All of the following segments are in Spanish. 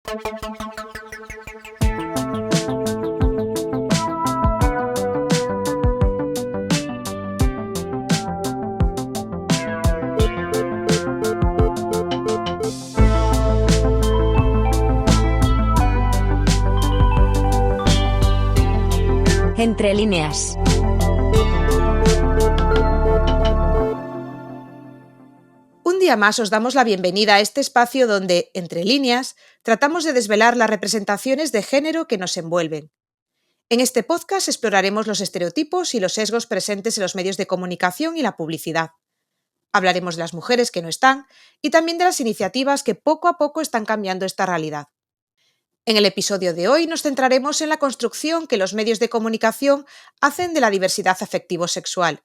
Entre líneas. Un día más os damos la bienvenida a este espacio donde, entre líneas, tratamos de desvelar las representaciones de género que nos envuelven. En este podcast exploraremos los estereotipos y los sesgos presentes en los medios de comunicación y la publicidad. Hablaremos de las mujeres que no están y también de las iniciativas que poco a poco están cambiando esta realidad. En el episodio de hoy nos centraremos en la construcción que los medios de comunicación hacen de la diversidad afectivo-sexual,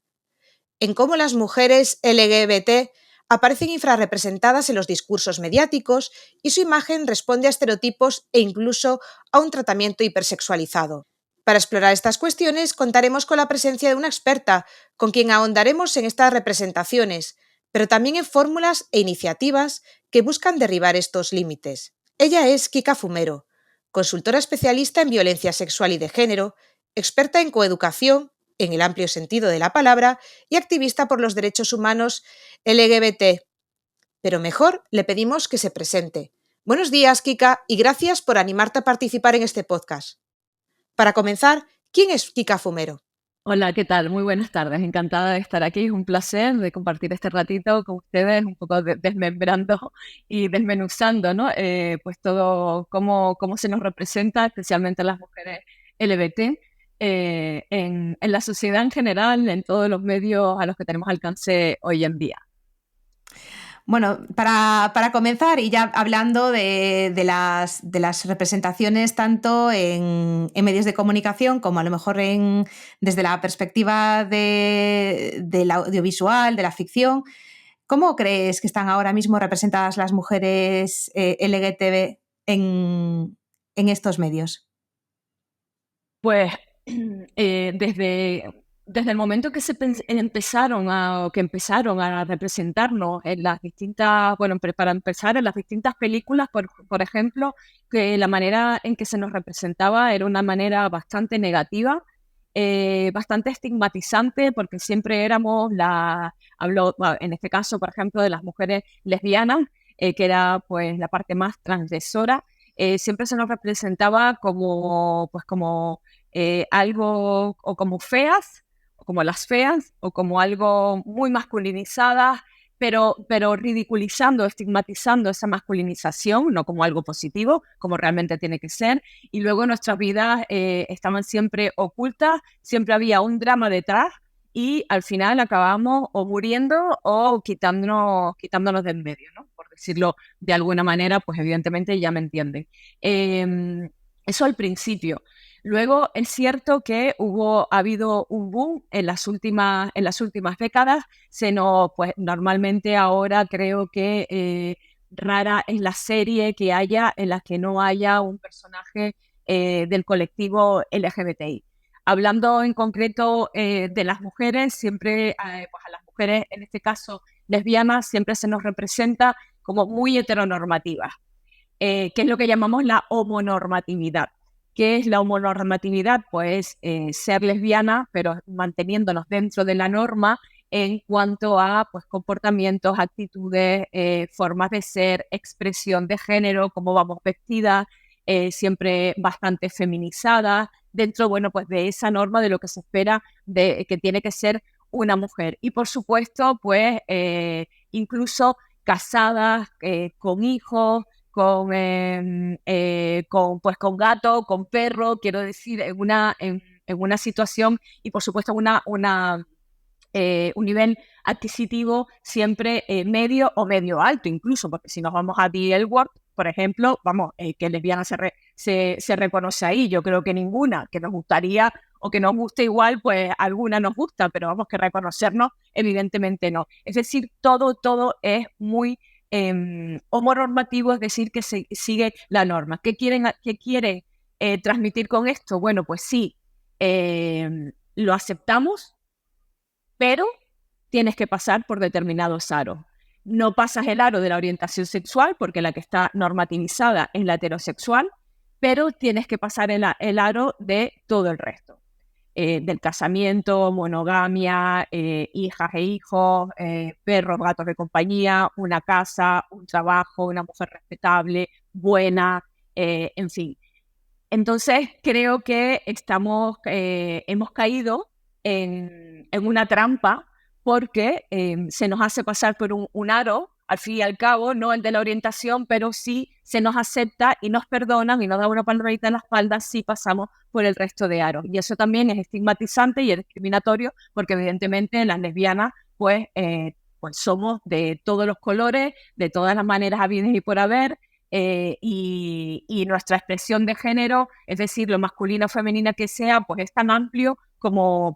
en cómo las mujeres LGBT aparecen infrarrepresentadas en los discursos mediáticos y su imagen responde a estereotipos e incluso a un tratamiento hipersexualizado. Para explorar estas cuestiones contaremos con la presencia de una experta, con quien ahondaremos en estas representaciones, pero también en fórmulas e iniciativas que buscan derribar estos límites. Ella es Kika Fumero, consultora especialista en violencia sexual y de género, experta en coeducación, en el amplio sentido de la palabra, y activista por los derechos humanos LGBT. Pero mejor le pedimos que se presente. Buenos días, Kika, y gracias por animarte a participar en este podcast. Para comenzar, ¿quién es Kika Fumero? Hola, ¿qué tal? Muy buenas tardes. Encantada de estar aquí. Es un placer de compartir este ratito con ustedes, un poco desmembrando y desmenuzando, ¿no? Pues todo cómo se nos representa, especialmente a las mujeres LGBT, en la sociedad en general, en todos los medios a los que tenemos alcance hoy en día. Bueno, para comenzar, y ya hablando de las representaciones tanto en medios de comunicación como a lo mejor desde la perspectiva del audiovisual, de la ficción, ¿cómo crees que están ahora mismo representadas las mujeres LGTB en estos medios? Pues desde el momento que empezaron a representarnos en las distintas, para empezar, en las distintas películas, por ejemplo, que la manera en que se nos representaba era una manera bastante negativa, bastante estigmatizante, porque siempre éramos hablo en este caso, por ejemplo, de las mujeres lesbianas, que era pues la parte más transgresora. Siempre se nos representaba como algo o como feas, o como las feas, o como algo muy masculinizadas, pero ridiculizando, estigmatizando esa masculinización, no como algo positivo, como realmente tiene que ser. Y luego nuestras vidas estaban siempre ocultas, siempre había un drama detrás, y al final acabamos o muriendo o quitándonos de en medio, ¿no? Por decirlo de alguna manera, pues evidentemente ya me entienden. Eso al principio. Luego es cierto que ha habido un boom en las últimas décadas. Pues normalmente ahora creo que rara es la serie que haya en la que no haya un personaje del colectivo LGBTI. Hablando en concreto de las mujeres, siempre pues a las mujeres, en este caso lesbianas, siempre se nos representa como muy heteronormativas, que es lo que llamamos la homonormatividad. ¿Qué es la homonormatividad? Pues ser lesbiana, pero manteniéndonos dentro de la norma en cuanto a pues, comportamientos, actitudes, formas de ser, expresión de género, cómo vamos vestidas, siempre bastante feminizadas, dentro pues, de esa norma de lo que se espera de que tiene que ser una mujer. Y por supuesto, pues incluso casadas, con hijos, con gato, con perro, quiero decir, en una situación y por supuesto un nivel adquisitivo siempre medio o medio alto, incluso, porque si nos vamos a The L Word, por ejemplo, que lesbiana se reconoce ahí. Yo creo que ninguna, que nos gustaría o que nos guste igual, pues alguna nos gusta, pero que reconocernos, evidentemente no. Es decir, todo es muy homonormativo, es decir, que se sigue la norma. ¿Qué quieren transmitir con esto? Bueno, pues sí, lo aceptamos, pero tienes que pasar por determinados aros. no pasas el aro de la orientación sexual, porque la que está normativizada es la heterosexual, pero tienes que pasar el aro de todo el resto. Del casamiento, monogamia, hijas e hijos, perros, gatos de compañía, una casa, un trabajo, una mujer respetable, buena, en fin. Entonces creo que hemos caído en una trampa porque se nos hace pasar por un aro, al fin y al cabo, no el de la orientación, pero sí se nos acepta y nos perdonan y nos da una palmadita en la espalda si pasamos por el resto de aros. Y eso también es estigmatizante y es discriminatorio porque evidentemente las lesbianas pues somos de todos los colores, de todas las maneras habidas y por haber, y nuestra expresión de género, es decir, lo masculino o femenina que sea, pues es tan amplio como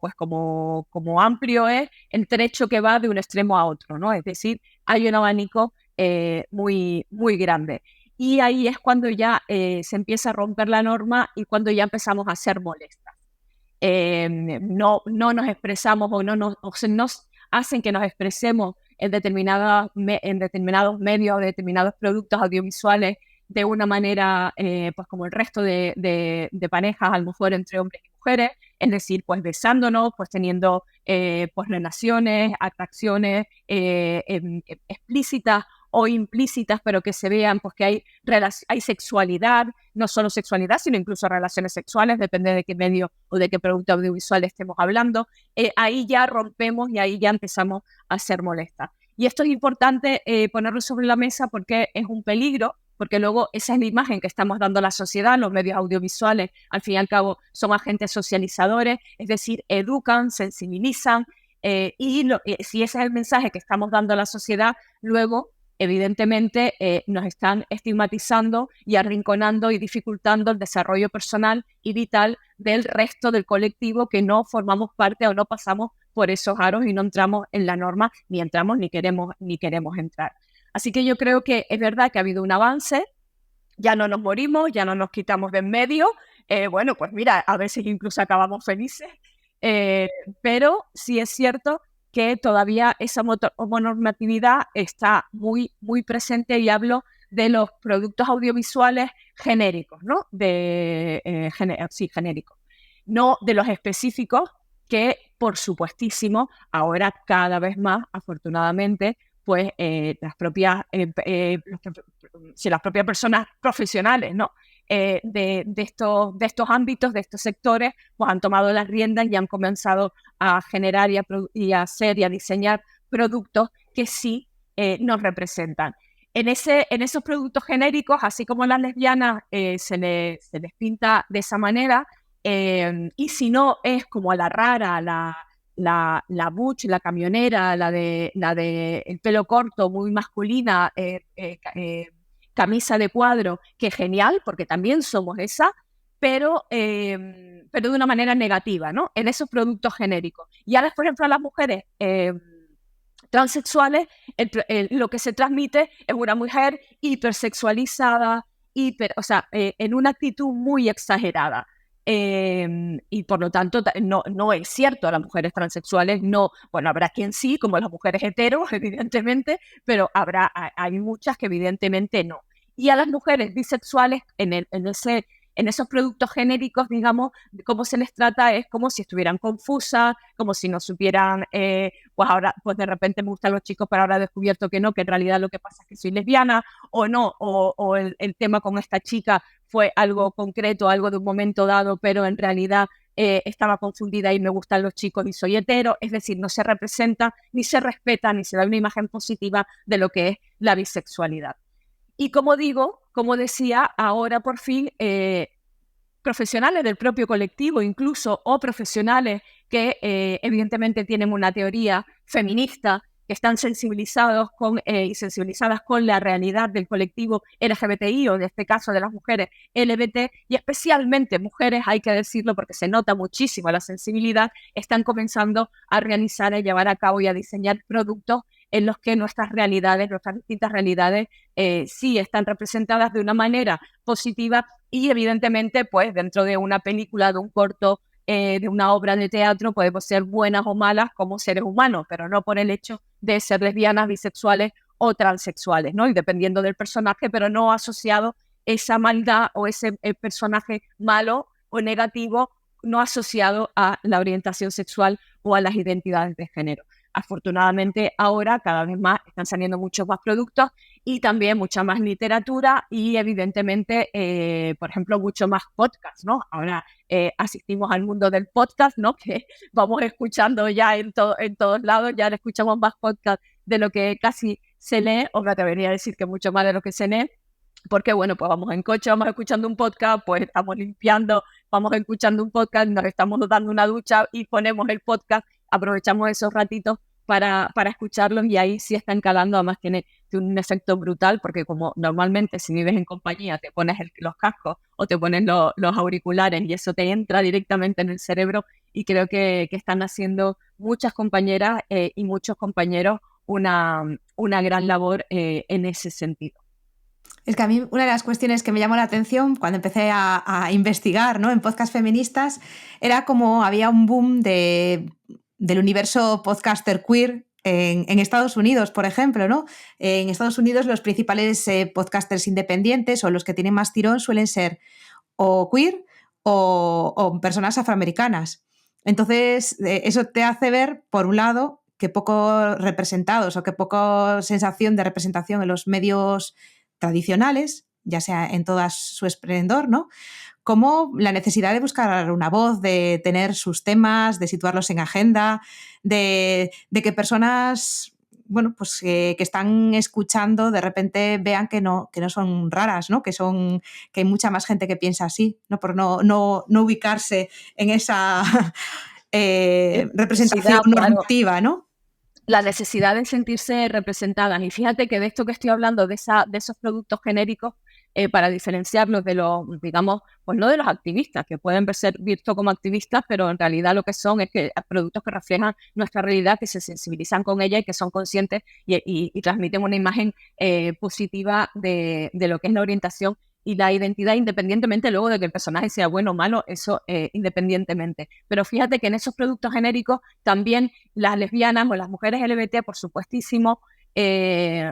amplio es el trecho que va de un extremo a otro, ¿no? Es decir, hay un abanico muy, muy grande. Y ahí es cuando ya se empieza a romper la norma y cuando ya empezamos a ser molestas. No nos expresamos o se nos hacen que nos expresemos en determinados medios o determinados productos audiovisuales de una manera, pues como el resto de parejas, a lo mejor entre hombres y mujeres, es decir, pues besándonos, pues teniendo pues relaciones, atracciones explícitas o implícitas, pero que se vean pues que hay sexualidad, no solo sexualidad, sino incluso relaciones sexuales, depende de qué medio o de qué producto audiovisual estemos hablando. Ahí ya rompemos y ahí ya empezamos a ser molestas. Y esto es importante ponerlo sobre la mesa porque es un peligro, porque luego esa es la imagen que estamos dando a la sociedad. Los medios audiovisuales, al fin y al cabo, son agentes socializadores, es decir, educan, sensibilizan, y si ese es el mensaje que estamos dando a la sociedad, luego evidentemente nos están estigmatizando y arrinconando y dificultando el desarrollo personal y vital del resto del colectivo que no formamos parte o no pasamos por esos aros y no entramos en la norma, ni entramos ni queremos entrar. Así que yo creo que es verdad que ha habido un avance, ya no nos morimos, ya no nos quitamos de en medio, bueno, pues mira, a veces incluso acabamos felices, pero sí es cierto que todavía esa homonormatividad está muy, muy presente, y hablo de los productos audiovisuales genéricos, ¿no? Sí, genéricos, no de los específicos, que por supuestísimo ahora cada vez más, afortunadamente, pues las propias personas profesionales, ¿no? de estos ámbitos, de estos sectores, pues han tomado las riendas y han comenzado a generar y a hacer y a diseñar productos que sí nos representan. En esos productos genéricos, así como las lesbianas se les pinta de esa manera, y si no es como la rara, la butch, la camionera, la de el pelo corto, muy masculina, camisa de cuadro, que genial, porque también somos esa, pero de una manera negativa, ¿no? En esos productos genéricos. Y ahora, por ejemplo, a las mujeres transexuales, lo que se transmite es una mujer hipersexualizada, en una actitud muy exagerada. Y por lo tanto no es cierto. A las mujeres transexuales no, bueno, habrá quien sí, como las mujeres heteros, evidentemente, pero hay muchas que evidentemente no. Y a las mujeres bisexuales en esos productos genéricos, digamos, cómo se les trata es como si estuvieran confusas, como si no supieran, pues ahora, pues de repente me gustan los chicos, pero ahora he descubierto que no, que en realidad lo que pasa es que soy lesbiana, o no, o el tema con esta chica fue algo concreto, algo de un momento dado, pero en realidad estaba confundida y me gustan los chicos y soy hetero. Es decir, no se representa, ni se respeta, ni se da una imagen positiva de lo que es la bisexualidad. Y como decía, ahora por fin profesionales del propio colectivo incluso, o profesionales que evidentemente tienen una teoría feminista, que están sensibilizados y sensibilizadas con la realidad del colectivo LGBTI, o en este caso de las mujeres LGBT, y especialmente mujeres, hay que decirlo porque se nota muchísimo la sensibilidad, están comenzando a realizar, a llevar a cabo y a diseñar productos en los que nuestras distintas realidades sí están representadas de una manera positiva, y evidentemente pues dentro de una película, de un corto, de una obra de teatro, podemos ser buenas o malas como seres humanos, pero no por el hecho de ser lesbianas, bisexuales o transexuales, ¿no? Y dependiendo del personaje, pero no asociado esa maldad o ese personaje malo o negativo, no asociado a la orientación sexual o a las identidades de género. Afortunadamente ahora cada vez más están saliendo muchos más productos y también mucha más literatura y evidentemente, por ejemplo, mucho más podcast, ¿no? Ahora asistimos al mundo del podcast, ¿no? Que vamos escuchando ya en todos lados, ya escuchamos más podcast de lo que casi se lee, o me atrevería a decir que mucho más de lo que se lee, porque bueno, pues vamos en coche, vamos escuchando un podcast, pues estamos limpiando, vamos escuchando un podcast, nos estamos dando una ducha y ponemos el podcast, aprovechamos esos ratitos para escucharlos y ahí sí están calando, además tiene un efecto brutal porque como normalmente si vives en compañía te pones los cascos o te pones los auriculares y eso te entra directamente en el cerebro y creo que están haciendo muchas compañeras y muchos compañeros una gran labor en ese sentido. Es que a mí una de las cuestiones que me llamó la atención cuando empecé a investigar, ¿no?, en podcast feministas era como había un boom del universo podcaster queer en Estados Unidos, por ejemplo, ¿no? En Estados Unidos los principales podcasters independientes o los que tienen más tirón suelen ser o queer o personas afroamericanas. Entonces, eso te hace ver, por un lado, que poco representados o que poca sensación de representación en los medios tradicionales, ya sea en todo su esplendor, ¿no? Como la necesidad de buscar una voz, de tener sus temas, de situarlos en agenda, de que personas, bueno, pues que están escuchando de repente vean que no son raras, ¿no? Que hay mucha más gente que piensa así, ¿no? Por no ubicarse en esa representación normativa, ¿no? La necesidad de sentirse representadas. Y fíjate que de esto que estoy hablando, de esos productos genéricos, para diferenciarlos de los, digamos, pues no de los activistas, que pueden ser vistos como activistas, pero en realidad lo que son es que productos que reflejan nuestra realidad, que se sensibilizan con ella y que son conscientes y transmiten una imagen positiva de lo que es la orientación y la identidad, independientemente luego de que el personaje sea bueno o malo, eso independientemente. Pero fíjate que en esos productos genéricos también las lesbianas o las mujeres LGBT, por supuestísimo, eran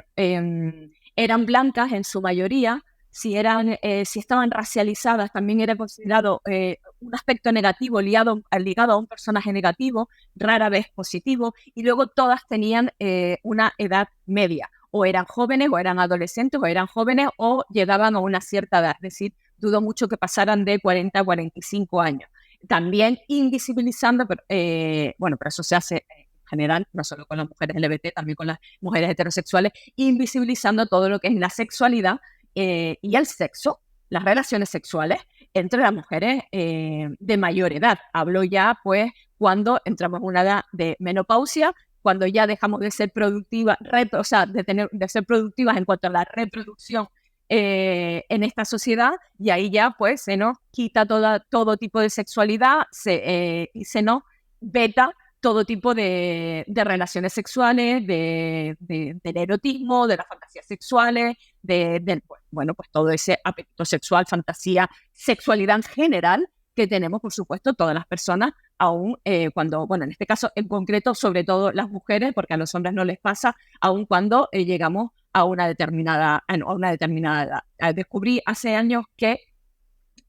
blancas en su mayoría. Si estaban racializadas, también era considerado un aspecto negativo ligado a un personaje negativo, rara vez positivo, y luego todas tenían una edad media. O eran jóvenes, o eran adolescentes, o eran jóvenes, o llegaban a una cierta edad. Es decir, dudo mucho que pasaran de 40 a 45 años. También invisibilizando, pero eso se hace en general, no solo con las mujeres LGBT, también con las mujeres heterosexuales, invisibilizando todo lo que es la sexualidad y el sexo, las relaciones sexuales entre las mujeres de mayor edad. Hablo ya, pues, cuando entramos en una edad de menopausia, cuando ya dejamos de ser productivas, de ser productivas en cuanto a la reproducción en esta sociedad, y ahí ya pues se nos quita todo tipo de sexualidad y se nos veta todo tipo de relaciones sexuales, del erotismo, de las fantasías sexuales, pues todo ese apetito sexual, fantasía, sexualidad en general que tenemos, por supuesto, todas las personas, aún cuando, en este caso en concreto, sobre todo las mujeres, porque a los hombres no les pasa, aún cuando llegamos a una determinada edad. Descubrí hace años que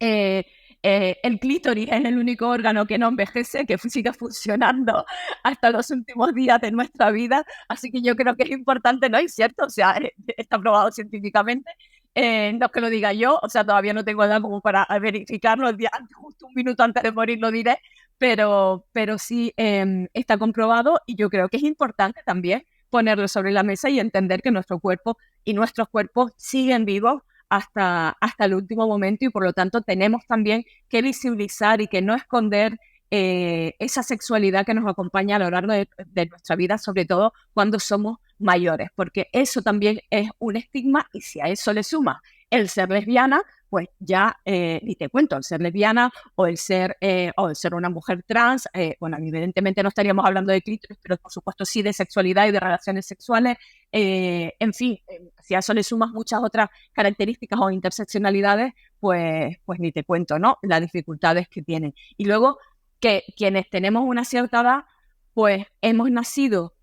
el clítoris es el único órgano que no envejece, que sigue funcionando hasta los últimos días de nuestra vida, así que yo creo que es importante, ¿no? Es cierto, o sea, está probado científicamente. No es que lo diga yo, o sea, todavía no tengo edad como para verificarlo, justo un minuto antes de morir lo diré, pero sí está comprobado y yo creo que es importante también ponerlo sobre la mesa y entender que nuestro cuerpo y nuestros cuerpos siguen vivos hasta el último momento y por lo tanto tenemos también que visibilizar y que no esconder esa sexualidad que nos acompaña a lo largo de nuestra vida, sobre todo cuando somos mayores, porque eso también es un estigma y si a eso le suma el ser lesbiana, pues ya ni te cuento, el ser lesbiana o el ser una mujer trans, evidentemente no estaríamos hablando de clítoris, pero por supuesto sí de sexualidad y de relaciones sexuales, en fin, si a eso le sumas muchas otras características o interseccionalidades, pues ni te cuento, ¿no? Las dificultades que tienen. Y luego que quienes tenemos una cierta edad, pues hemos nacido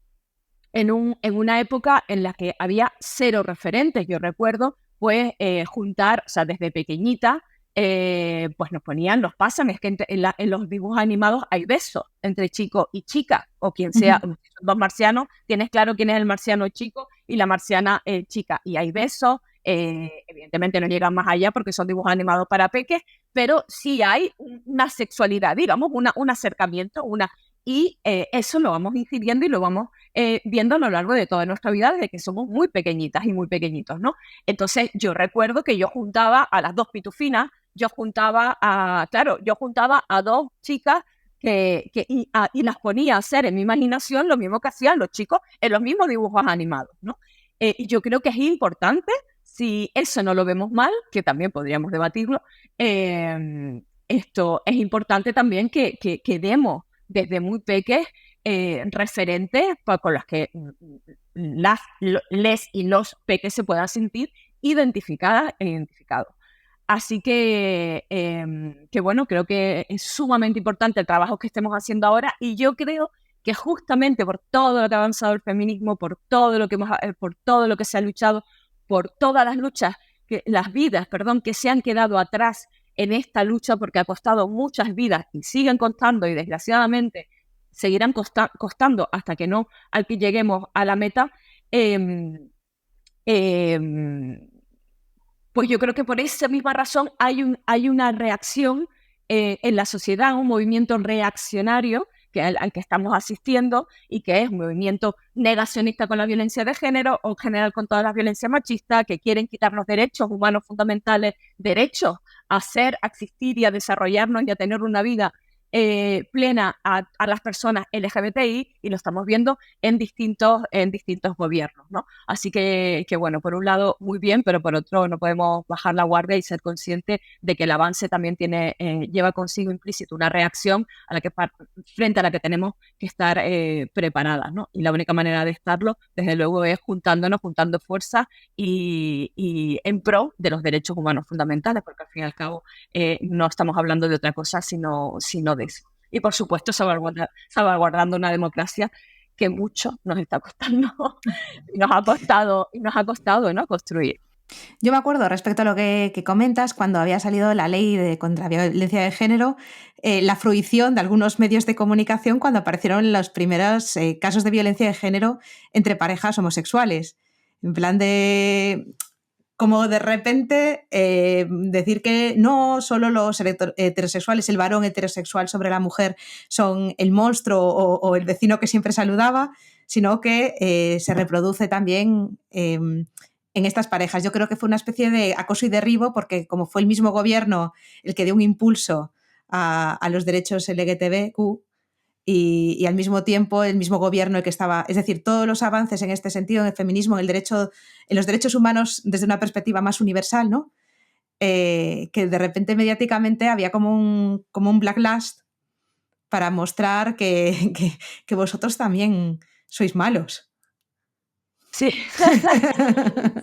en una época en la que había cero referentes. Yo recuerdo, pues, juntar, o sea, desde pequeñita, pues nos ponían, nos pasan, es que en los dibujos animados hay besos entre chico y chica, o quien sea, dos marcianos, tienes claro quién es el marciano chico y la marciana chica, y hay besos, evidentemente no llegan más allá porque son dibujos animados para peques, pero sí hay una sexualidad, digamos, un acercamiento, y eso lo vamos incidiendo y lo vamos viendo a lo largo de toda nuestra vida desde que somos muy pequeñitas y muy pequeñitos, ¿no? Entonces yo recuerdo que yo juntaba a las dos pitufinas, yo juntaba a dos chicas y las ponía a hacer en mi imaginación lo mismo que hacían los chicos en los mismos dibujos animados, ¿no? Y yo creo que es importante, si eso no lo vemos mal, que también podríamos debatirlo, esto es importante también que demos desde muy pequeños referentes con los que les y los peques se puedan sentir identificadas e identificados. Así que bueno, creo que es sumamente importante el trabajo que estemos haciendo ahora, y yo creo que justamente por todo lo que ha avanzado el feminismo, por todo lo que se ha luchado, por todas las vidas que se han quedado atrás en esta lucha, porque ha costado muchas vidas y siguen costando, y desgraciadamente seguirán costando hasta que lleguemos a la meta, pues yo creo que por esa misma razón hay una reacción en la sociedad, un movimiento reaccionario al que estamos asistiendo, y que es un movimiento negacionista con la violencia de género, o en general con todas las violencias machistas, que quieren quitarnos derechos humanos fundamentales, derechos a ser, a existir y a desarrollarnos y a tener una vida plena a las personas LGBTI, y lo estamos viendo en distintos gobiernos, ¿no? Así que bueno, por un lado muy bien, pero por otro no podemos bajar la guardia y ser conscientes de que el avance también lleva consigo implícito una reacción frente a la que tenemos que estar preparadas, ¿no? Y la única manera de estarlo, desde luego, es juntando fuerzas y en pro de los derechos humanos fundamentales, porque al fin y al cabo no estamos hablando de otra cosa sino de eso. Y por supuesto salvaguardando una democracia que mucho nos está costando y nos ha costado, ¿no?, construir. Yo me acuerdo, respecto a lo que comentas, cuando había salido la ley contra la violencia de género, la fruición de algunos medios de comunicación cuando aparecieron los primeros casos de violencia de género entre parejas homosexuales. En plan de... como de repente decir que no solo los heterosexuales, el varón heterosexual sobre la mujer son el monstruo o el vecino que siempre saludaba, sino que se reproduce también en estas parejas. Yo creo que fue una especie de acoso y derribo, porque como fue el mismo gobierno el que dio un impulso a los derechos LGTBQ, y al mismo tiempo el mismo gobierno el que estaba, es decir, todos los avances en este sentido, en el feminismo, en los derechos humanos desde una perspectiva más universal, ¿no? Que de repente mediáticamente había como un backlash para mostrar que vosotros también sois malos. Sí,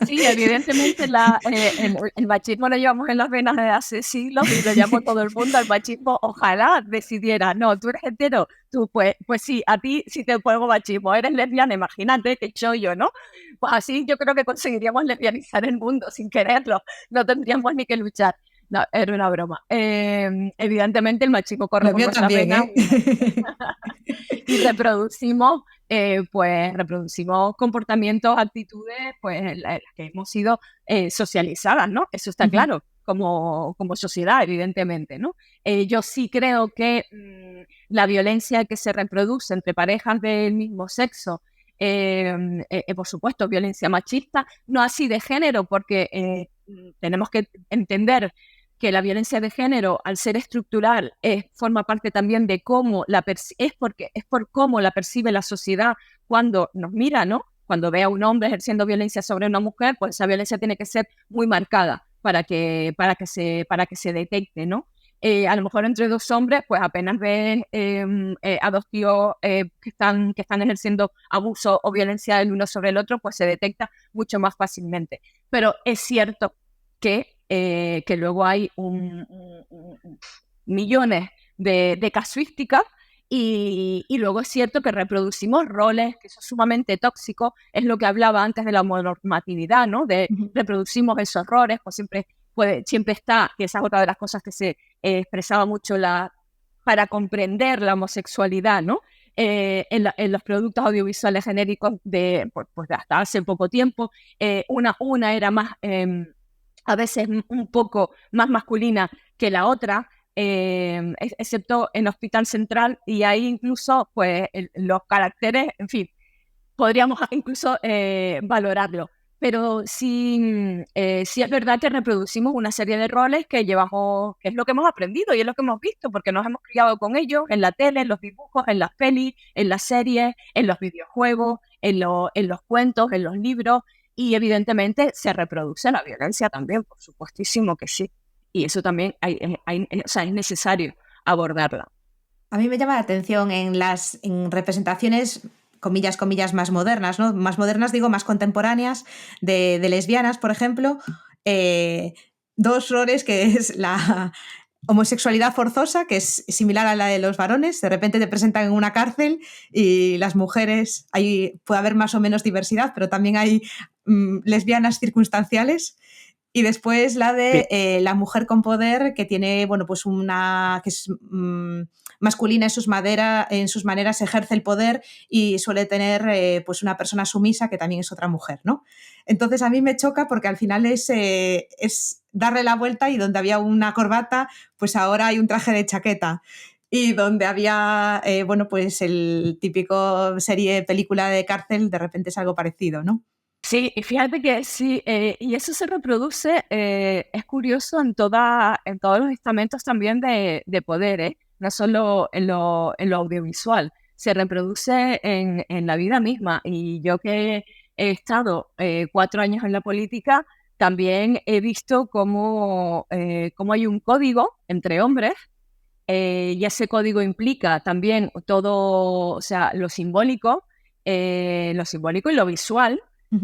sí, evidentemente el machismo lo llevamos en las venas desde hace siglos, y lo llamo todo el mundo. El machismo ojalá decidiera, no, tú eres hetero, tú pues sí, a ti sí te pongo machismo, eres lesbiana, imagínate que yo, ¿no? Pues así yo creo que conseguiríamos lesbianizar el mundo sin quererlo, no tendríamos ni que luchar. No, era una broma. Evidentemente el machismo corre por nuestras venas, y reproducimos comportamientos, actitudes, pues en las que hemos sido socializadas, ¿no? Eso está claro, como sociedad, evidentemente, ¿no? Yo sí creo que la violencia que se reproduce entre parejas del mismo sexo, por supuesto, violencia machista, no así de género, porque tenemos que entender que la violencia de género, al ser estructural, forma parte también de cómo es por cómo la percibe la sociedad cuando nos mira, ¿no? Cuando ve a un hombre ejerciendo violencia sobre una mujer, pues esa violencia tiene que ser muy marcada para que se detecte, ¿no? A lo mejor entre dos hombres, pues apenas ves a dos tíos que están ejerciendo abuso o violencia el uno sobre el otro, pues se detecta mucho más fácilmente. Pero es cierto que luego hay millones de casuísticas, Y luego es cierto que reproducimos roles, que eso es sumamente tóxico, es lo que hablaba antes de la normatividad, ¿no? De reproducimos esos roles, pues siempre está, que esa es otra de las cosas que se expresaba mucho para comprender la homosexualidad, ¿no? En los productos audiovisuales genéricos pues de hasta hace poco tiempo. Una era más, a veces un poco más masculina que la otra, excepto en Hospital Central, y ahí incluso pues los caracteres, en fin, podríamos incluso valorarlo. Pero sí es verdad que reproducimos una serie de roles que llevamos, que es lo que hemos aprendido y es lo que hemos visto, porque nos hemos criado con ellos en la tele, en los dibujos, en las pelis, en las series, en los videojuegos, en los cuentos, en los libros, y evidentemente se reproduce la violencia también, por supuestísimo que sí. Y eso también o sea, es necesario abordarla. A mí me llama la atención en representaciones, comillas, más modernas, ¿no? Más modernas, digo, más contemporáneas, de lesbianas, por ejemplo, dos roles, que es la homosexualidad forzosa, que es similar a la de los varones. De repente te presentan en una cárcel y las mujeres, ahí puede haber más o menos diversidad, pero también hay lesbianas circunstanciales. Y después la de la mujer con poder, que tiene, bueno, pues que es masculina en sus maneras, ejerce el poder y suele tener pues una persona sumisa que también es otra mujer, ¿no? Entonces a mí me choca porque al final es darle la vuelta, y donde había una corbata, pues ahora hay un traje de chaqueta. Y donde había, bueno, pues el típico película de cárcel, de repente es algo parecido, ¿no? Sí, y fíjate que sí, y eso se reproduce, es curioso en todos los estamentos también de poder, no solo en lo audiovisual, se reproduce en la vida misma. Y yo que he estado 4 años en la política, también he visto cómo hay un código entre hombres, y ese código implica también todo, o sea, lo simbólico y lo visual.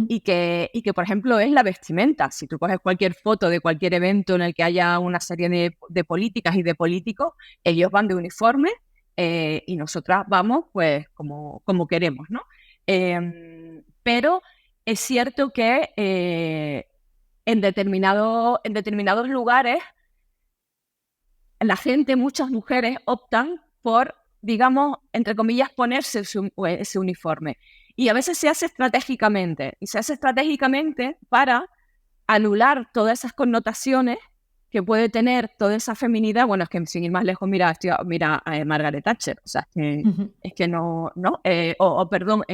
Y que, por ejemplo, es la vestimenta. Si tú coges cualquier foto de cualquier evento en el que haya una serie de políticas y de políticos, ellos van de uniforme, y nosotras vamos pues como queremos, ¿no? Pero es cierto que en determinados lugares la gente, muchas mujeres, optan por, digamos, entre comillas, ponerse ese uniforme. Y a veces se hace estratégicamente. Y se hace estratégicamente para anular todas esas connotaciones que puede tener toda esa feminidad. Bueno, es que sin ir más lejos, mira a Margaret Thatcher. O sea, es que no, perdón,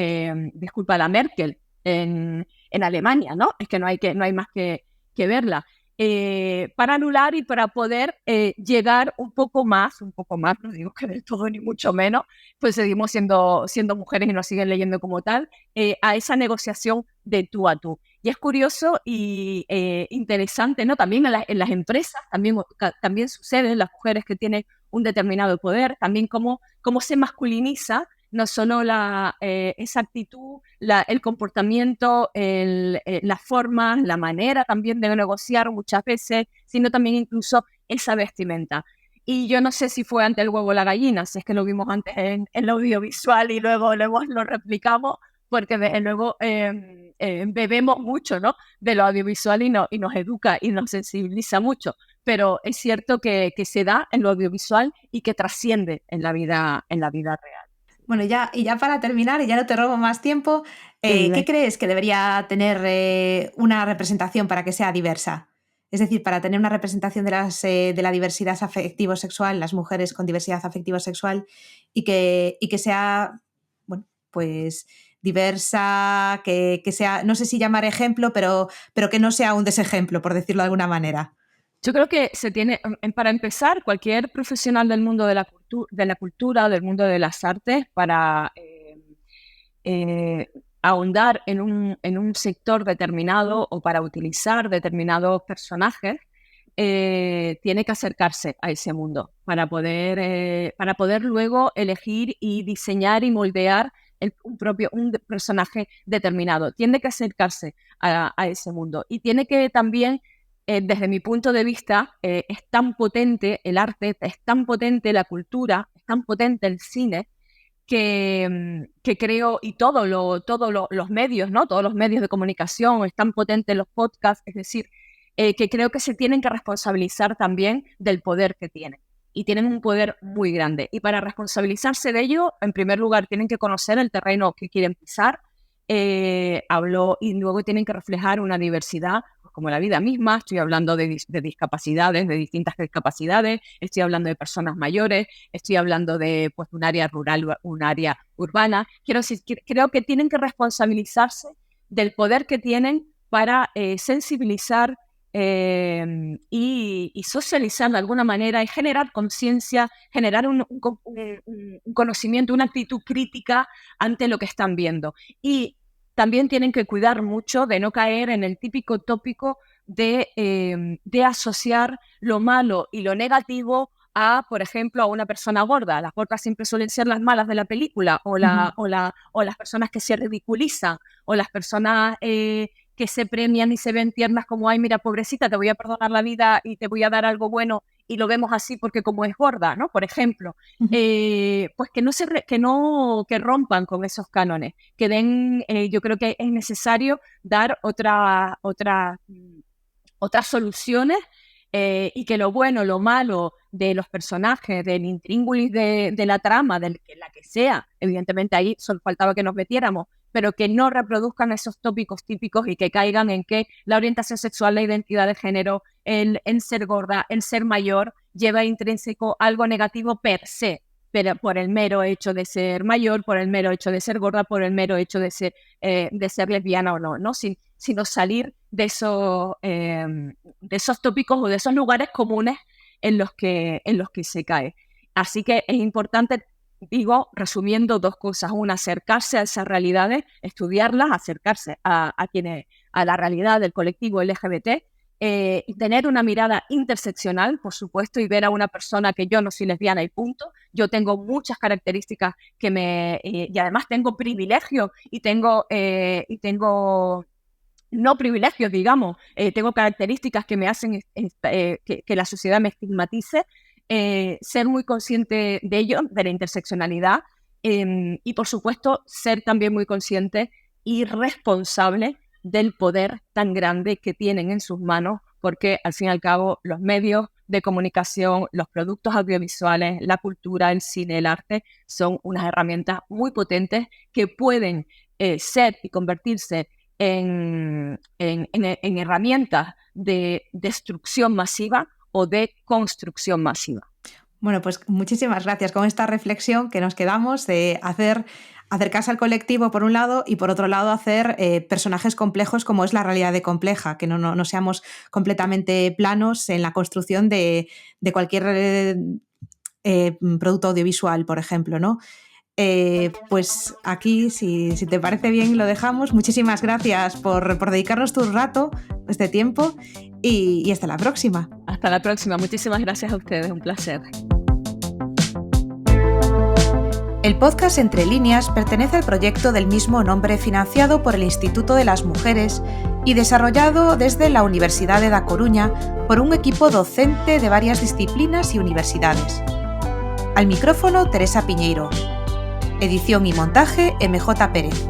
disculpa, la Merkel en Alemania, ¿no? Es que no hay más que verla. Para anular y para poder llegar un poco más, no digo que del todo ni mucho menos, pues seguimos siendo mujeres y nos siguen leyendo como tal, a esa negociación de tú a tú. Y es curioso y interesante, ¿no? También en las empresas, también sucede en las mujeres que tienen un determinado poder, también cómo se masculiniza no solo esa actitud, el comportamiento, las formas, la manera también de negociar muchas veces, sino también incluso esa vestimenta. Y yo no sé si fue antes el huevo o la gallina, si es que lo vimos antes en lo audiovisual y luego lo replicamos, porque luego bebemos mucho, ¿no?, de lo audiovisual y nos educa y nos sensibiliza mucho. Pero es cierto que se da en lo audiovisual y que trasciende en la vida real. Bueno, y ya para terminar, y ya no te robo más tiempo, ¿qué crees que debería tener una representación para que sea diversa? Es decir, para tener una representación de la diversidad afectivo-sexual, las mujeres con diversidad afectivo-sexual, y que sea, bueno, pues diversa, que sea, no sé si llamar ejemplo, pero que no sea un desejemplo, por decirlo de alguna manera. Yo creo que para empezar, cualquier profesional del mundo de la cultura, del mundo de las artes, para ahondar en un sector determinado o para utilizar determinados personajes, tiene que acercarse a ese mundo para poder luego elegir y diseñar y moldear un personaje determinado. Tiene que acercarse a ese mundo y tiene que también, desde mi punto de vista, es tan potente el arte, es tan potente la cultura, es tan potente el cine que creo, y todos los medios, ¿no? Todos los medios de comunicación, es tan potente los podcasts, es decir, que creo que se tienen que responsabilizar también del poder que tienen. Y tienen un poder muy grande. Y para responsabilizarse de ello, en primer lugar, tienen que conocer el terreno que quieren pisar, y luego tienen que reflejar una diversidad, como la vida misma. Estoy hablando de discapacidades, de distintas discapacidades, estoy hablando de personas mayores, estoy hablando de pues, un área rural, un área urbana. Quiero decir, creo que tienen que responsabilizarse del poder que tienen para sensibilizar y socializar de alguna manera y generar conciencia, generar un conocimiento, una actitud crítica ante lo que están viendo. Y también tienen que cuidar mucho de no caer en el típico tópico de asociar lo malo y lo negativo a, por ejemplo, a una persona gorda. Las gordas siempre suelen ser las malas de la película, o las personas que se ridiculizan, o las personas que se premian y se ven tiernas como, ay, mira, pobrecita, te voy a perdonar la vida y te voy a dar algo bueno, y lo vemos así porque como es gorda, ¿no? Por ejemplo, pues que rompan con esos cánones, que den, yo creo que es necesario dar otras soluciones, y que lo bueno, lo malo de los personajes, del intríngulis de la trama, de la que sea, evidentemente ahí solo faltaba que nos metiéramos, pero que no reproduzcan esos tópicos típicos y que caigan en que la orientación sexual, la identidad de género, el ser gorda, el ser mayor, lleva intrínseco algo negativo per se, pero por el mero hecho de ser mayor, por el mero hecho de ser gorda, por el mero hecho de ser lesbiana o no, sino salir de esos tópicos o de esos lugares comunes en los que se cae. Así que es importante, digo, resumiendo, dos cosas. Una, acercarse a esas realidades, estudiarlas, acercarse a la realidad del colectivo LGBT, y tener una mirada interseccional, por supuesto, y ver a una persona que yo no soy lesbiana y punto. Yo tengo muchas características y además tengo privilegios y tengo no privilegios, digamos, tengo características que me hacen que la sociedad me estigmatice. Ser muy consciente de ello, de la interseccionalidad, y por supuesto ser también muy consciente y responsable del poder tan grande que tienen en sus manos, porque al fin y al cabo los medios de comunicación, los productos audiovisuales, la cultura, el cine, el arte, son unas herramientas muy potentes que pueden ser y convertirse en herramientas de destrucción masiva o de construcción masiva. Bueno, pues muchísimas gracias con esta reflexión que nos quedamos de acercarse al colectivo por un lado y por otro lado hacer personajes complejos como es la realidad de compleja, que no seamos completamente planos en la construcción de cualquier producto audiovisual, por ejemplo, ¿no? Pues aquí, si te parece bien, lo dejamos. Muchísimas gracias por dedicarnos tu rato, este tiempo, y hasta la próxima. Hasta la próxima. Muchísimas gracias a ustedes. Un placer. El podcast Entre Líneas pertenece al proyecto del mismo nombre financiado por el Instituto de las Mujeres y desarrollado desde la Universidad de Da Coruña por un equipo docente de varias disciplinas y universidades. Al micrófono, Teresa Piñeiro. Edición y montaje, MJ Pérez.